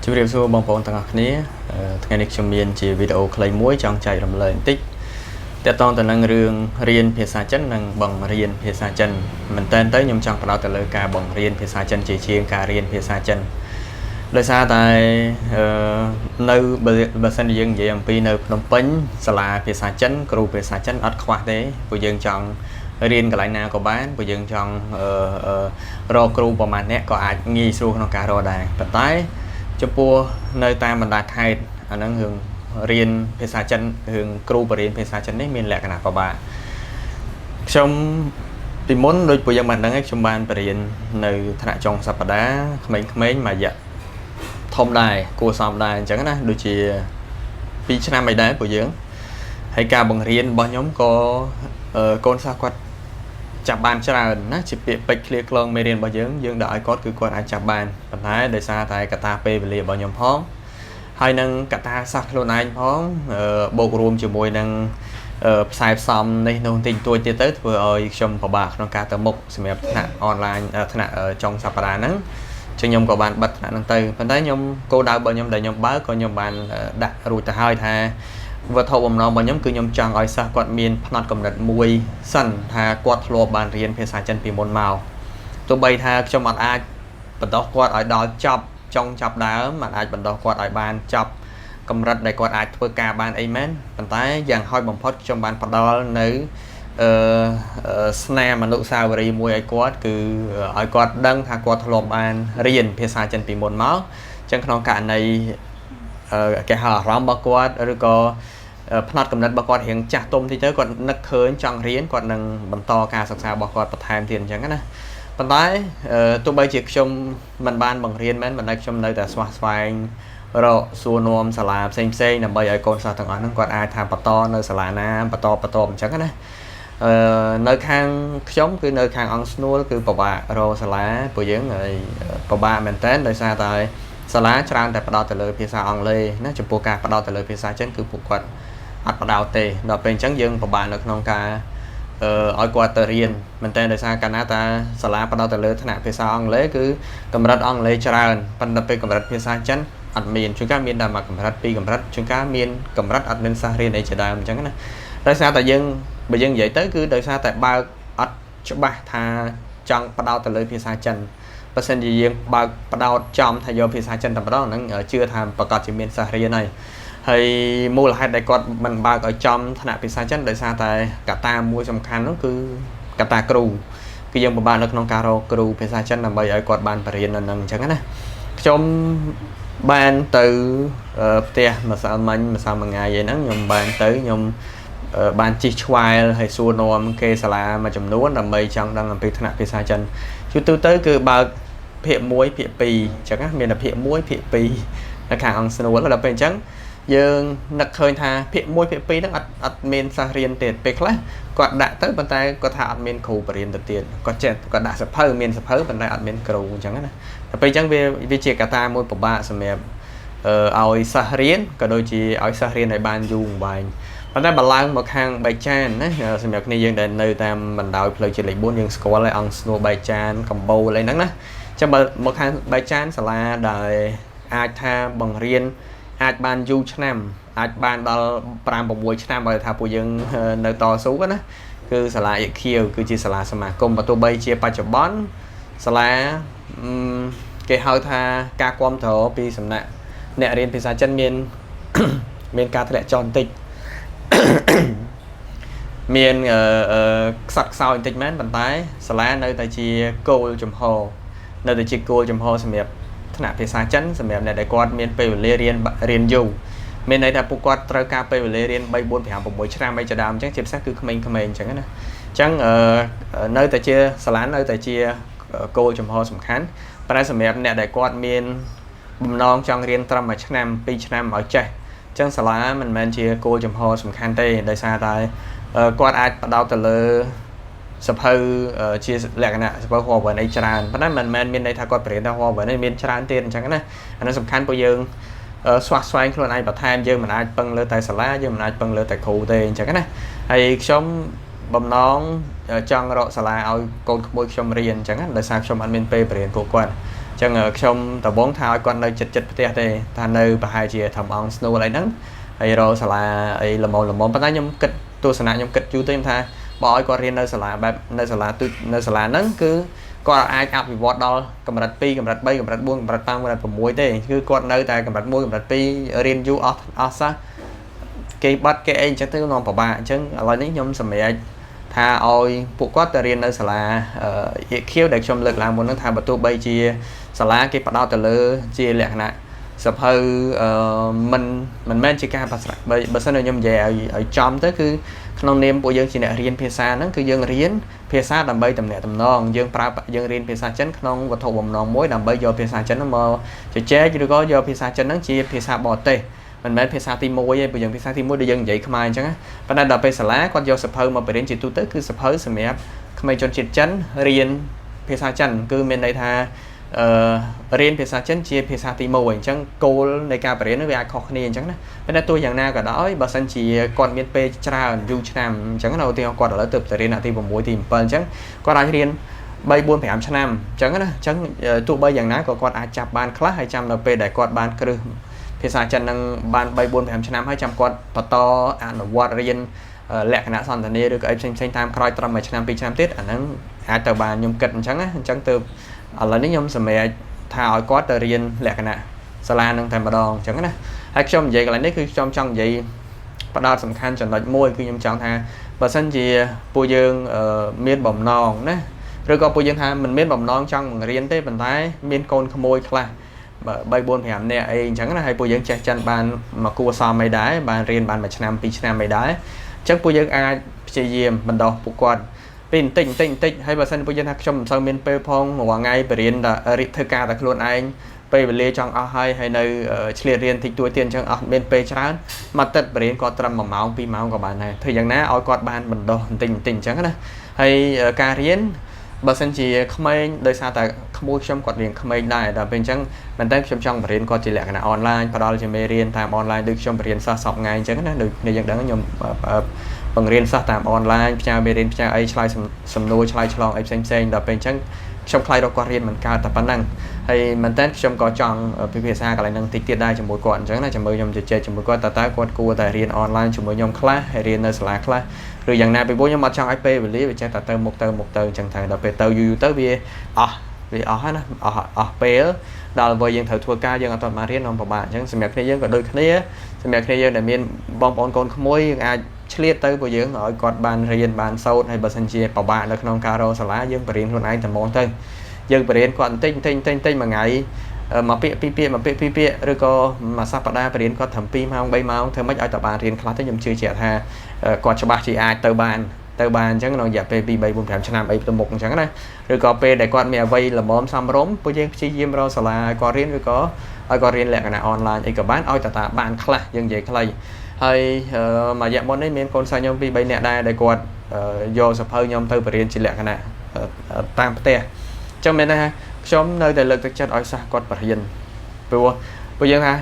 ជំរាបសួរបងប្អូនទាំងអស់គ្នាថ្ងៃនេះខ្ញុំមានជាវីដេអូខ្លីមួយចង់ចែករំលែកបន្តិចទាក់ទងទៅនឹងរឿងរៀនភាសាចិននិងបង្រៀនភាសាចិនមែនតើខ្ញុំចង់ផ្ដោតទៅលើការបង្រៀនភាសាចិនជាងការរៀនភាសាចិនដោយសារតែនៅបើសិនជាយើងនិយាយអំពីនៅភ្នំពេញសាលាភាសាចិនគ្រូភាសាចិនអត់ខ្វះទេព្រោះយើងចង់រៀនកន្លែងណាក៏បានព្រោះយើងចង់រកគ្រូប្រហែលអ្នកក៏អាចងាយស្រួលក្នុងការរកដែរប៉ុន្តែចំពោះនៅតាមបណ្ដាខេត្តអាហ្នឹងរឿងរៀនភាសាចិនរឿងគ្រូបរិញ្ញាភាសាចិននេះមានលក្ខណៈពិបាកខ្ញុំពីមុនដូចពួកយើងបានដឹងហើយខ្ញុំបានបរិញ្ញានៅថ្នាក់ចុងសប្តាហ៍ក្មេងៗមួយរយៈធំដែរគួរសមដែរអញ្ចឹងណាដូចជា2ឆ្នាំអីដែរពួកយើងហើយការបង្រៀនរបស់ខ្ញុំក៏កូនសិស្សគាត់ចាប់បានច្រើនណាជាពាក្យពេចន៍ឃ្លាខ្លងមេរៀនរបស់យើងដាក់ឲ្យគាត់គឺគាត់អាចចាប់បានប៉ុន្តែដោយសារតែកត្តាពេលវេលារបស់ខ្ញុំផងហើយនឹងកត្តាសាស្ត្រខ្លួនឯងផងបូករួមជាមួយនឹងផ្សាយផ្សំនេះនោះតិចតួចទៀតទៅធ្វើឲ្យខ្ញុំពិបាកក្នុងការទៅមុខសម្រាប់ថ្នាក់អនឡាញថ្នាក់ចុងសប្តាហ៍ហ្នឹងចឹងខ្ញុំក៏បានបិទថ្នាក់ហ្នឹងទៅប៉ុន្តែខ្ញុំគោលដៅរបស់ខ្ញុំដែលខ្ញុំបើកក៏ខ្ញុំបានដាក់រួចទៅហើយថាវត្ថុបំណងរបស់ខ្ញុំគឺខ្ញុំចង់ឲ្យសិស្សគាត់មានផ្នត់គំនិតមួយសិនថាគាត់ធ្លាប់បានរៀនភាសាចិនពីមុនមកទោះបីថាខ្ញុំអត់អាចបន្តគាត់ឲ្យដល់ចប់ចុងចាប់ដើមមិនអាចបន្តគាត់ឲ្យបានចប់កម្រិតដែលគាត់អាចធ្វើការបានអីមែនប៉ុន្តែយ៉ាងហោចបំផុតខ្ញុំបានផ្ដល់នៅស្នាមអនុស្សាវរីយ៍មួយឲ្យគាត់គឺឲ្យគាត់ដឹងថាគាត់ធ្លាប់បានរៀនភាសាចិនពីមុនមកអញ្ចឹងក្នុងករណីគេហៅអារម្មណ៍របស់គាត់ឬក៏ផ្នត់កំណត់របស់គាត់រៀងចាស់ទុំតិចទៅគាត់នឹកឃើញចង់រៀនគាត់នឹងបន្តការសិក្សារបស់គាត់បន្ថែមទៀតអញ្ចឹងណាប៉ុន្តែទោះបីជាខ្ញុំមិនបានបង្រៀនមែនមិនដែលខ្ញុំនៅតែស្វះស្វែងរកសួរនាំសាលាផ្សេងដើម្បីឲ្យកូនសិស្សទាំងអស់ហ្នឹងគាត់អាចថាបន្តនៅសាលាណាបន្តអញ្ចឹងណានៅខាងខ្ញុំគឺនៅខាងអង្គស្នួលគឺពិបាករកសាលាពួកយើងហើយពិបាកមែនតើដោយសារតែសាលាច្រើនតែផ្ដោតទៅលើភាសាអង់គ្លេសណាចំពោះការផ្ដោតទៅលើភាសាចិនគឺពួកគាត់អត់ផ្ដោតទេដល់ពេលអញ្ចឹងយើងពិបាកនៅក្នុងការឲ្យគាត់ទៅរៀនមែនតើដោយសារកាលណាតាសាលាផ្ដោតទៅលើថ្នាក់ភាសាអង់គ្លេសគឺកម្រិតអង់គ្លេសច្រើនប៉ុន្តែពេលកម្រិតភាសាចិនអត់មានជួនកាលមានតែមួយកម្រិតពីរកម្រិតជួនកាលមានកម្រិតអត់មានសិស្សរៀនអីជាដើមអញ្ចឹងណាដោយសារតែយើងបើយើងនិយាយទៅគឺដោយសារតែបើកអត់ច្បាស់ថាចង់ផ្ដោតទៅលើភាសាចិនបើសិនជាយើងបើកផ្ដោតចំថាយកភាសាចិនតែម្ដងហ្នឹងជឿថាប្រកាសជាមានសិស្សរៀនហើយមូលហេតុដែលគាត់មិនបើកឲ្យចំថ្នាក់ភាសាចិនដោយសារតែកត្តាមួយសំខាន់នោះគឺកត្តាគ្រូគឺយើងពិបាកនៅក្នុងការរកគ្រូភាសាចិនដើម្បីឲ្យគាត់បានបរិញ្ញានៅនឹងអញ្ចឹងណាខ្ញុំបានទៅផ្ទះម្សិលមិញម្សិលមួយថ្ងៃឯហ្នឹងខ្ញុំបានទៅខ្ញុំបានជិះឆ្វែលហើយសួរនាំគេសាលាមួយចំនួនដើម្បីចង់ដឹងអំពីថ្នាក់ភាសាចិនជួនទូទៅគឺបើកភាគ1ភាគ2អញ្ចឹងណាមានតែភាគ1ភាគ2នៅខាងអង្គស្នួលដល់ពេលអញ្ចឹងយើងនឹកឃើញថាភាគ1ភាគ2ហ្នឹងអត់មានសិស្សរៀនទេពេលខ្លះគាត់ដាក់ទៅប៉ុន្តែគាត់ថាអត់មានគ្រូបរិញ្ញាទៅទៀតគាត់ចេះគាត់ដាក់សភៅមានសភៅប៉ុន្តែអត់មានគ្រូអញ្ចឹងណាដល់ពេលអញ្ចឹងវាជាកត្តាមួយពិបាកសម្រាប់ឲ្យសិស្សរៀនក៏ដូចជាឲ្យសិស្សរៀនឲ្យបានយូរអង្វែងប៉ុន្តែបើឡើងមកខាងបែកចានណាសម្រាប់គ្នាយើងដែលនៅតាមបណ្ដោយផ្លូវជាតិលេខ4យើងស្គាល់ហើយអង្គស្នួលបែកចានកំបូលអីហ្នឹងណាអញ្ចឹងបើមកខាងបែកចានសាលាដែលអាចថាបង្រៀនអាចបានយូរឆ្នាំអាចបានដល់5 6ឆ្នាំបើថាពួកយើងនៅតស៊ូណាគឺសាលាអ៊ីខៀវគឺជាសាលាសមាគមបើទោះបីជាបច្ចុប្បន្នសាលាគេហៅថាការគាំទ្រពីសំណាក់អ្នករៀនភាសាចិនមានការធ្លាក់ចុះបន្តិចមានខ្សត់ខ្សោយបន្តិចមែនប៉ុន្តែសាលានៅតែជាគោលចំហនៅតែជាគោលចំហសម្រាប់ថ្នាក់ភាសាចិនសម្រាប់អ្នកដែលគាត់មានពេលវេលារៀនយូរមានន័យថាពួកគាត់ត្រូវការពេលវេលារៀន3 4 5 6ឆ្នាំអីជាដើមអញ្ចឹងជាពិសេសគឺក្មេងៗអញ្ចឹងណាអញ្ចឹងនៅតែជាសាលានៅតែជាគោលចំហសំខាន់ប៉ុន្តែសម្រាប់អ្នកដែលគាត់មានបំណងចង់រៀនត្រឹម1ឆ្នាំ2ឆ្នាំឲ្យចេះអញ្ចឹងសាលាមិនមែនជាគោលចំហសំខាន់ទេដោយសារតែគាត់អាចផ្ដោតទៅលើសភៅជាលក្ខណៈសភៅហៅវ៉ាន់អីច្រើនប៉ុន្តែមិនមែនមានន័យថាគាត់បរិញ្ញាតែហៅវ៉ាន់នេះមានច្រើនទៀតអញ្ចឹងណាអានោះសំខាន់ពួកយើងស្វះស្វែងខ្លួនឯងបន្ថែមយើងមិនអាចពឹងលើតែសាលាយើងមិនអាចពឹងលើតែគ្រូទេអញ្ចឹងណាហើយខ្ញុំបំណងចង់រកសាលាឲ្យកូនក្មួយខ្ញុំរៀនអញ្ចឹងណាដោយសារខ្ញុំអត់មានពេលបរិញ្ញាពួកគាត់ហ ចឹងខ្ញុំដំបងថាឲ្យគាត់នៅចិត្តផ្ទះទេថានៅប្រហែលជាធំអង្គស្នូលអីហ្នឹងហើយរកសាលាអីល្មមប៉ុន្តែខ្ញុំគិតទស្សនៈខ្ញុំគិតយូរទៅខ្ញុំថាបើឲ្យគាត់រៀននៅសាលាបែបនៅសាលានៅសាលាហ្នឹងគឺគាត់អាចអភិវឌ្ឍដល់កម្រិត2កម្រិត3កម្រិត4កម្រិត5កម្រិត6ទេគឺគាត់នៅតែកម្រិត1កម្រិត2រៀនយូរអស់សោះគេបាត់គេអីអញ្ចឹងទៅនាំពិបាកអញ្ចឹងឥឡូវនេះខ្ញុំសម្រេចថាឲ្យពួកគាត់ទៅរៀននៅសាលាEQ ដែលខ្ញុំលើកឡើងមុនហ្នឹងថាបើទោះបីជាសាលាគេផ្ដោតទៅលើជាលក្ខណៈសភៅមិនមែនជាការប្រស្រ័យបើសិនខ្ញុំនិយាយឲ្យចំទៅគឺក្នុងនាមពួកយើងជាអ្នករៀនភាសាហ្នឹងគឺយើងរៀនភាសាដើម្បីតំណាក់តំណងយើងរៀនភាសាចិនក្នុងវត្ថុបំណងមួយដើម្បីយកភាសាចិនហ្នឹងមកជជែកឬក៏យកភាសាចិនហ្នឹងជាភាសាបរទេសមិនមែនភាសាទី1ទេព្រោះយើងភាសាទី1ដែលយើងនិយាយខ្មែរអញ្ចឹងប៉ុន្តែដល់ពេលសាលាគាត់យកសភៅមកបរៀនជាទូទៅគឺសភៅសម្រាប់ក្មេងជនជាតិចិនរៀនភាសាចិនគឺមានន័យថារៀនភាសាចិនជាភាសាទី1អញ្ចឹងគោលនៃការបរៀនវាអាចខុសគ្នាអញ្ចឹងណាប៉ុន្តែទោះយ៉ាងណាក៏ដោយបើសិនជាគាត់មានពេលច្រើនយូរឆ្នាំអញ្ចឹងណាឧទាហរណ៍គាត់ឥឡូវទៅរៀនអាទី6ទី7អញ្ចឹងគាត់អាចរៀន3 4 5ឆ្នាំអញ្ចឹងណាអញ្ចឹងទោះបីយ៉ាងណាក៏គាត់អាចចាប់បានខ្លះហើយចាំដល់ពេលដែលគាត់បានគ្រឹះភាសាចិននឹងបាន3 4 5ឆ្នាំហើយចាំគាត់បន្តអនុវត្តរៀនលក្ខណៈសន្តានាឬក៏អីផ្សេងតាមក្រោយត្រឹម1ឆ្នាំ2ឆ្នាំទៀតអាហ្នឹងអាចទៅបានខ្ញុំគិតអញ្ចឹងណាអញ្ចឹងទៅឥឡូវនេះខ្ញុំសម្រេចថាឲ្យគាត់ទៅរៀនលក្ខណៈសាលានឹងតែម្ដងអញ្ចឹងណាហើយខ្ញុំនិយាយកន្លែងនេះគឺខ្ញុំចង់និយាយផ្ដោតសំខាន់ចំណុចមួយគឺខ្ញុំចង់ថាបើសិនជាពួកយើងមានបំណងណាឬក៏ពួកយើងថាមិនមានបំណងចង់បង្រៀនទេប៉ុន្តែមានកូនក្មួយខ្លះ3 4 5នាក់អីអញ្ចឹងណាហើយពួកយើងចេះចិនបានមកគួរសមអីដែរបានរៀនបាន1ឆ្នាំ2ឆ្នាំអីដែរអញ្ចឹងពួកយើងអាចព្យាយាមបណ្ដោះពួកគាត់ពីបន្តិចហើយបើសិនពួកយើងថាខ្ញុំមិនសូវមានពេលផងរាល់ថ្ងៃបរៀនធ្វើការតែខ្លួនឯងពេលវេលាចង់អស់ហើយនៅឆ្លៀតរៀនតិចតួចទៀតអញ្ចឹងអត់មានពេលច្រើនមកទឹកបរៀនគាត់ត្រឹម1ម៉ោង2ម៉ោងក៏បានដែរធ្វើយ៉ាងណាឲ្យគាត់បានបណ្ដោះបន្តិចអញ្ចឹងណាហើយការរៀនបើសិនជាក្មេងដោយសារតែក្មួយខ្ញុំគាត់រៀនក្មេងដែរដល់ពេលអញ្ចឹងមែនតើខ្ញុំចង់បរៀនគាត់ជាលក្ខណៈអនឡាញផ្ដល់ជាមេរៀនតាមអនឡាញដូចខ្ញុំបរៀនសិស្សសពថ្ងៃអញ្ចឹងណាដូចគ្នាយើងដឹងខ្ញុំបង្រៀនសិស្សតាមអនឡាញផ្ញើមេរៀនផ្ញើអីឆ្លើយសំណួរឆ្លើយឆ្លងអីផ្សេងដល់ពេលអញ្ចឹងខ្ញុំខ្លាចរកគាត់រៀនមិនកើតតែប៉ុណ្ណឹងហើយមែនតើខ្ញុំក៏ចង់ពិភាក្សាកន្លែងហ្នឹងតិចទៀតដែរជាមួយគាត់អញ្ចឹងណាជាមួយខ្ញុំជជែកជាមួយគាត់តើគាត់គួរតែរៀនអនឡាញជាមួយខ្ញុំខ្លះហើយរៀននៅសាលាខ្លះឬយ៉ាងណាពីព្រោះខ្ញុំអត់ចង់ឲ្យពេលវេលាវាចេះតែទៅមុខទៅអញ្ចឹងថាដល់ពេលទៅយូរទៅវាអស់ហើយណាអស់ពេលដល់ពេលយើងត្រូវធ្វើការយើងអត់ទាន់បានរៀននាំពិបាកអញ្ចឹងសម្រាប់គ្នាយើងក៏ដូចគ្នាសម្រាប់គ្នាយើងដែលមានបងប្អូនកូនក្មួយយើងអាចឆ្លៀតទៅពួកយើងឲ្យគាត់បានរៀនបានសូត្រហើយបើសិនជាពិបាកនៅក្នុងការរកសាលាយើងបរៀនខ្លួនឯងតែហ្មងទៅយើងបរៀនគាត់បន្តិចមួយថ្ងៃមកពាក្យពីរពាក្យឬក៏មួយសប្តាហ៍បរៀនគាត់ត្រឹម2ម៉ោង3ម៉ោងធ្វើម៉េចឲ្យតែបានរៀនខ្លះទៅខ្ញុំជឿជាក់ថាគាត់ច្បាស់ជាអាចទៅបានអញ្ចឹងក្នុងរយៈពេល2 3 4 5ឆ្នាំអីទៅមុខអញ្ចឹងណាឬក៏ពេលដែលគាត់មានអ្វីល្មមសមរម្យពួកយើងព្យាយាមរកសាលាឲ្យគាត់រៀនឬក៏ឲ្យគាត់រៀនលក្ខណៈអនឡាញអីក៏បានឲ្យតាបានខ្លះយើងនិយាយខ្លីហើយមួយរយៈមុននេះមានកូនសិស្សខ្ញុំ2 3នាក់ដែរដែលគាត់យកសភៅខ្ញុំទៅបរៀនជាលក្ខណៈតាមផ្ទះអញ្ចឹងមានន័យថាខ្ញុំនៅតែលើកទឹកចិត្តឲ្យសិស្សគាត់បរៀនព្រោះពួកយើងថា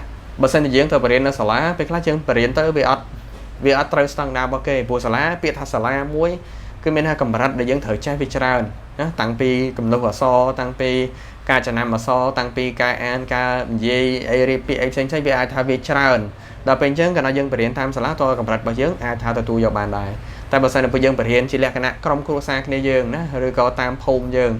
បើសិនជាយើងទៅបរៀននៅសាលាពេលខ្លះយើងបរៀនទៅវាអត់ត្រូវស្តង់ដាររបស់គេព្រោះសាលាពាក្យថាសាលាមួយគឺមានថាកម្រិតដែលយើងត្រូវចេះវាច្រើនណាតាំងពីគំនិតអក្សរតាំងពីការចំណាំអក្សរតាំងពីការអានការនិយាយអីរៀបពាក្យអីផ្សេងវាអាចថាវាច្រើនដល់ពេលអញ្ចឹងកាលណាយើងបរៀនតាមសាលាតើកម្រិតរបស់យើងអាចថាទទួលយកបានដែរតែបើសិនតែពួកយើងបរៀនជាលក្ខណៈក្រុមគ្រួសារគ្នាយើងណាឬក៏តាមភូមិយើង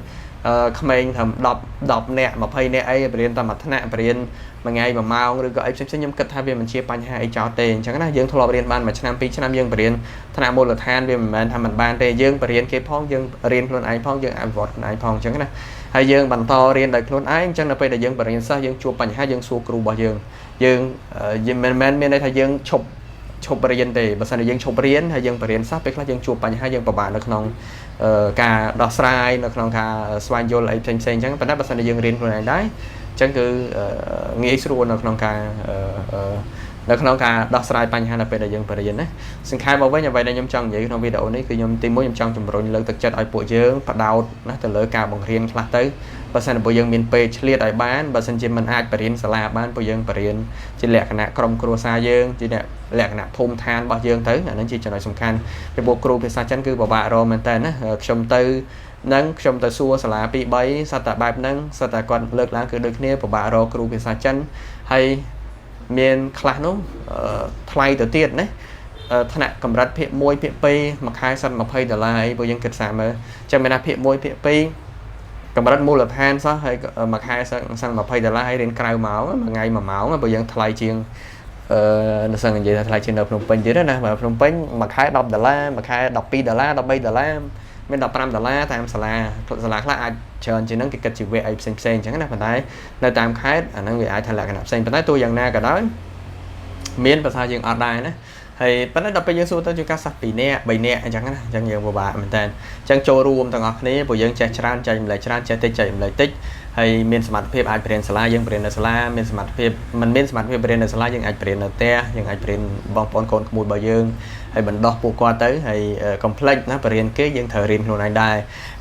ក្មេងត្រឹម10នាក់20នាក់អីបរៀនតាមមួយថ្នាក់បរៀនមួយថ្ងៃ1ម៉ោងឬក៏អីផ្សេងខ្ញុំគិតថាវាមិនជាបញ្ហាអីចោលទេអញ្ចឹងណាយើងធ្លាប់រៀនបាន1ឆ្នាំ2ឆ្នាំយើងបរៀនថ្នាក់មូលដ្ឋានវាមិនមែនថាមិនបានទេយើងបរៀនគេផងយើងរៀនខ្លួនឯងផងយើងអភិវឌ្ឍខ្លួនឯងផងអញ្ចឹងណាហើយយើងបន្តរៀនដោយខ្លួនឯងអញ្ចឹងនៅពេលដែលយើងបរៀនសិស្សយើងជួបបញ្ហាយើងសួរគ្រូរបស់យើងមិនមែនមានន័យថាយើងឈប់រៀនទេបើសិនជាយើងឈប់រៀនហើយយើងបរៀនសិស្សពេលខ្លះយើងជួបបញ្ហាយើងពិបាកនៅក្នុងការដោះស្រាយនៅក្នុងការស្វែងយល់អីផ្សេងអញ្ចឹងប៉ុន្តែបើសិនជាយើងរៀនខ្លួនឯងដែរអញ្ចឹងគឺងាយស្រួលនៅក្នុងការដោះស្រាយបញ្ហានៅពេលដែលយើងបរៀនណាសង្ខេបមកវិញអ្វីដែលខ្ញុំចង់និយាយក្នុងវីដេអូនេះគឺខ្ញុំទី1ខ្ញុំចង់ជំរុញលើកទឹកចិត្តឲ្យពួកយើងបដោតណាទៅលើការបង្រៀនខ្លះទៅបើសិនជាពួកយើងមានពេលឆ្លៀតឲ្យបានបើសិនជាមិនអាចបរៀនសាលាបានពួកយើងបរៀនជាលក្ខណៈក្រុមគ្រួសារយើងជាលក្ខណៈភូមិឋានរបស់យើងទៅអានឹងជាចំណុចសំខាន់ពីពួកគ្រូភាសាចិនគឺពិបាករកមែនតើណាខ្ញុំទៅ nâng trong tờ xua xả lá bị bấy sao tại bài nâng sao tại còn lực lá cứ được nia của bà rô kru bị xa chân hay miền khá nó thay từ tiền đấy thân ạ cầm rạch phía môi phía pi mặc hai sân mặc hay đờ lại bởi dân kịch sản mà cho mình là phía môi phía pi cầm rạch mua lập han sao hay mặc hai sân mặc hay đờ lại hay đến cào máu mà ngày mà máu mà bởi dân thay chiêng nó sang vậy thay chiêng đập Phnom Penh chứ đó nè mà Phnom Penh mặc hai đọc đờ la mặc hai đọc pi đờ la đọc bay đờ la mình đọc $5 តាមសាលាខ្លះអាចច្រើនជាងហ្នឹងគេគិតជាវគ្គអីផ្សេងៗអញ្ចឹងណាប៉ុន្តែនៅតាមខេត្តអាហ្នឹងវាអាចថាលក្ខណៈផ្សេងប៉ុន្តែទោះយ៉ាងណាក៏ដោយមានភាសាយើងអត់ដែរណាហើយប៉ុន្តែដល់ពេលយើងសួរទៅជាការសាស្ត្រ2នាក់3នាក់អញ្ចឹងណាអញ្ចឹងយើងពិបាកមែនតើអញ្ចឹងចូលរួមទាំងអស់គ្នាព្រោះយើងចេះច្រើនចែកម្លែកច្រើនចេះតិចចែកម្លែកតិចហើយមានសមត្ថភាពអាចបរៀនសាលាយើងបរៀននៅសាលាមានសមត្ថភាពមិនមានសមត្ថភាពបរៀននៅសាលាយើងអាចបរៀននៅផ្ទះយើងអាចបរៀនបងប្អូនកូនក្មួយរបស់យើងហើយបណ្ដោះពួកគាត់ទៅហើយកុំភ្លេចណាបរៀនគេយើងត្រូវរៀនខ្លួនឯងដែរ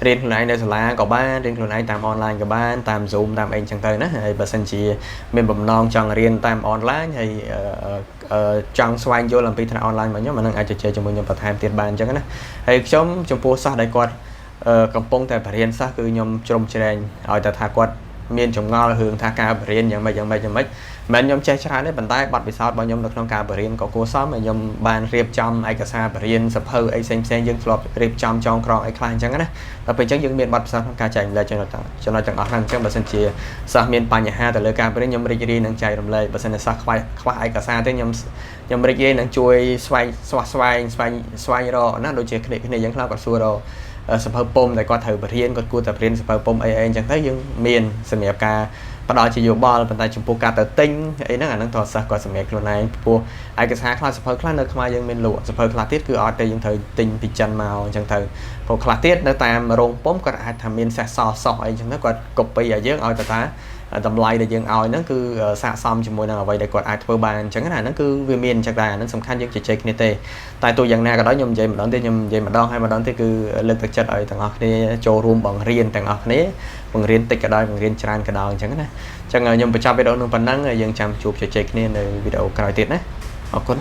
រៀនខ្លួនឯងនៅសាលាក៏បានរៀនខ្លួនឯងតាមអនឡាញក៏បានតាម Zoom តាមអីចឹងទៅណាហើយបើសិនជាមានបំណងចង់រៀនតាមអនឡាញហើយចង់ស្វែងយល់អំពីថ្នាក់អនឡាញរបស់ខ្ញុំអានឹងអាចជជែកជាមួយខ្ញុំបន្ថែមទៀតបានអញ្ចឹងណាហើយខ្ញុំចំពោះសិស្សដែលគាត់កំពុងតែបរៀនសិស្សគឺខ្ញុំជ្រុំជ្រែងឲ្យតែថាគាត់មានចម្ងល់រឿងថាការបរៀនយ៉ាងម៉េចមិនខ្ញុំចេះច្រើនទេប៉ុន្តែបទពិសោធន៍របស់ខ្ញុំនៅក្នុងការបរៀនក៏គួរសមហើយខ្ញុំបានរៀបចំឯកសារបរៀនសភៅអីផ្សេងយើងធ្លាប់រៀបចំចងក្រងអីខ្លះអញ្ចឹងណាដល់ពេលអញ្ចឹងយើងមានបទពិសោធន៍ក្នុងការចែករំលែកចំណុចទាំងអស់ហ្នឹងអញ្ចឹងបើសិនជាសិស្សមានបញ្ហាទៅលើការបរៀនខ្ញុំរីករាយនឹងចែករំលែកបើសិនជាសិស្សខ្វះឯកសារទេខ្ញុំរីករាយនឹងជួយស្វែងរកណាដូចជាគ្នាយើងខ្លះក៏សួររកសភៅពុំតែគាត់ត្រូវបរៀនគាត់គួរតែបរៀនសភៅពុំអីអញ្ចឹងទៅយើងមានសម្រាប់ការផ្ដល់ជាយោបល់ប៉ុន្តែចំពោះការទៅទិញអីហ្នឹងអាហ្នឹងតើសិស្សគាត់សម្រាប់ខ្លួនឯងព្រោះឯកសារខ្លះសភៅខ្លះនៅខ្មែរយើងមានលក់សភៅខ្លះទៀតគឺអត់ទេយើងត្រូវទិញពីចិនមកអញ្ចឹងទៅព្រោះខ្លះទៀតនៅតាមរោងពុំគាត់អាចថាមានសេះសអីអញ្ចឹងទៅគាត់ copy ឲ្យយើងឲ្យតែតម្លៃដែលយើងឲ្យហ្នឹងគឺស័ក្តិសមជាមួយនឹងអ្វីដែលគាត់អាចធ្វើបានអញ្ចឹងណាហ្នឹងគឺវាមានអញ្ចឹងដែរអាហ្នឹងសំខាន់យើងជជែកគ្នាទេតែទោះយ៉ាងណាក៏ដោយខ្ញុំនិយាយម្ដងទេខ្ញុំនិយាយម្ដងហើយម្ដងទេគឺលើកទឹកចិត្តឲ្យទាំងអស់គ្នាចូលរួមបង្រៀនទាំងអស់គ្នាបង្រៀនតិចក៏ដោយបង្រៀនច្រើនក៏ដោយអញ្ចឹងណាអញ្ចឹងខ្ញុំបញ្ចប់វីដេអូនឹងប៉ុណ្ណឹងយើងចាំជួបជជែកគ្នានៅវីដេអូក្រោយទៀតណាអរគុណ